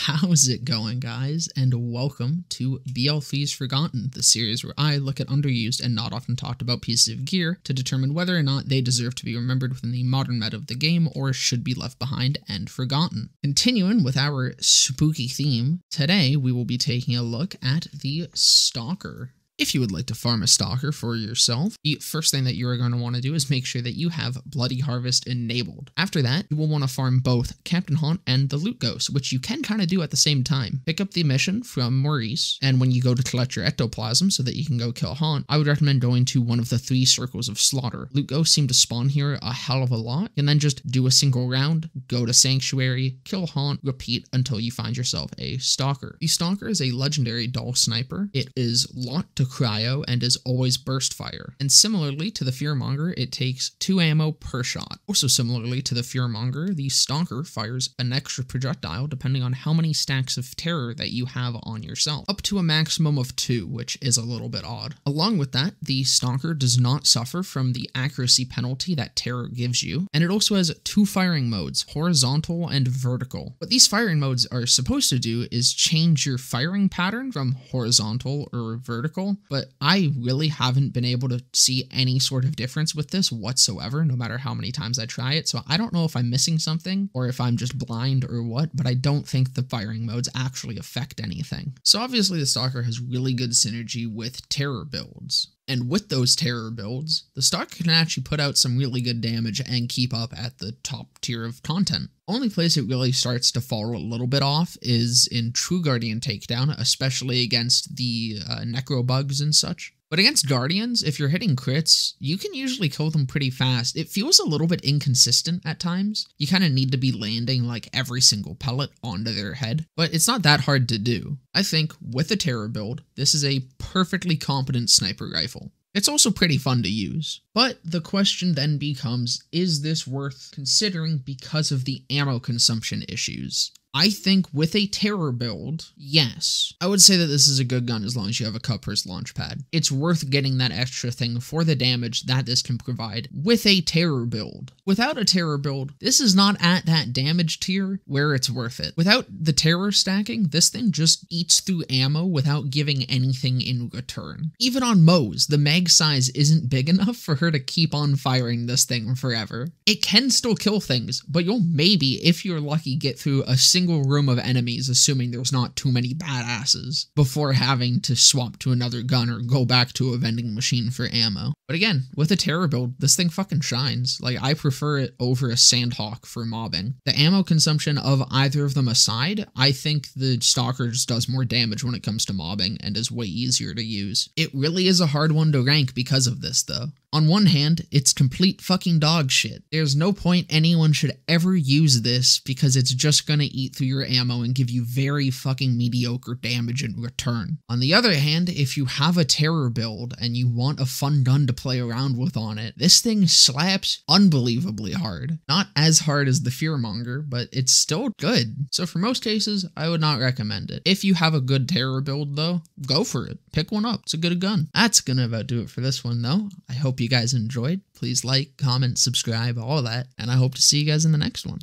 How's it going, guys? And welcome to BL3's Forgotten, the series where I look at underused and not often talked about pieces of gear to determine whether or not they deserve to be remembered within the modern meta of the game or should be left behind and forgotten. Continuing with our spooky theme, today we will be taking a look at the Stalker. If you would like to farm a Stalker for yourself, the first thing that you are going to want to do is make sure that you have Bloody Harvest enabled. After that, you will want to farm both Captain Haunt and the Loot Ghost, which you can kind of do at the same time. Pick up the mission from Maurice, and when you go to collect your ectoplasm so that you can go kill Haunt, I would recommend going to one of the 3 circles of slaughter. Loot Ghosts seem to spawn here a hell of a lot, and then just do a single round, go to Sanctuary, kill Haunt, repeat until you find yourself a Stalker. The Stalker is a legendary Dahl sniper. It is locked to Cryo and is always burst fire. And similarly to the Fearmonger, it takes 2 ammo per shot. Also similarly to the Fearmonger, the Stalker fires an extra projectile depending on how many stacks of terror that you have on yourself, up to a maximum of 2, which is a little bit odd. Along with that, the Stalker does not suffer from the accuracy penalty that terror gives you, and it also has 2 firing modes, horizontal and vertical. What these firing modes are supposed to do is change your firing pattern from horizontal or vertical, but I really haven't been able to see any sort of difference with this whatsoever, no matter how many times I try it, so I don't know if I'm missing something or if I'm just blind or what, but I don't think the firing modes actually affect anything. So obviously the Stalker has really good synergy with terror builds. And with those terror builds, the Stalker can actually put out some really good damage and keep up at the top tier of content. Only place it really starts to fall a little bit off is in True Guardian Takedown, especially against the Necro bugs and such. But against Guardians, if you're hitting crits, you can usually kill them pretty fast. It feels a little bit inconsistent at times. You kind of need to be landing like every single pellet onto their head, but it's not that hard to do. I think with a terror build, this is a perfectly competent sniper rifle. It's also pretty fun to use. But the question then becomes, is this worth considering because of the ammo consumption issues? I think with a terror build, yes. I would say that this is a good gun as long as you have a Cupper's launch pad. It's worth getting that extra thing for the damage that this can provide with a terror build. Without a terror build, this is not at that damage tier where it's worth it. Without the terror stacking, this thing just eats through ammo without giving anything in return. Even on Moe's, the mag size isn't big enough for her to keep on firing this thing forever. It can still kill things, but you'll maybe, if you're lucky, get through a single room of enemies, assuming there's not too many badasses, before having to swap to another gun or go back to a vending machine for ammo. But again, with a terror build, this thing fucking shines. Like, I prefer it over a Sandhawk for mobbing. The ammo consumption of either of them aside, I think the Stalker just does more damage when it comes to mobbing and is way easier to use. It really is a hard one to rank because of this, though. On one hand, it's complete fucking dog shit. There's no point anyone should ever use this because it's just gonna eat through your ammo and give you very fucking mediocre damage in return. On the other hand, if you have a terror build and you want a fun gun to play around with on it, this thing slaps unbelievably hard. Not as hard as the Fearmonger, but it's still good. So for most cases, I would not recommend it. If you have a good terror build though, go for it. Pick one up. It's a good gun. That's gonna about do it for this one though. I hope you guys enjoyed. Please like, comment, subscribe, all of that, and I hope to see you guys in the next one.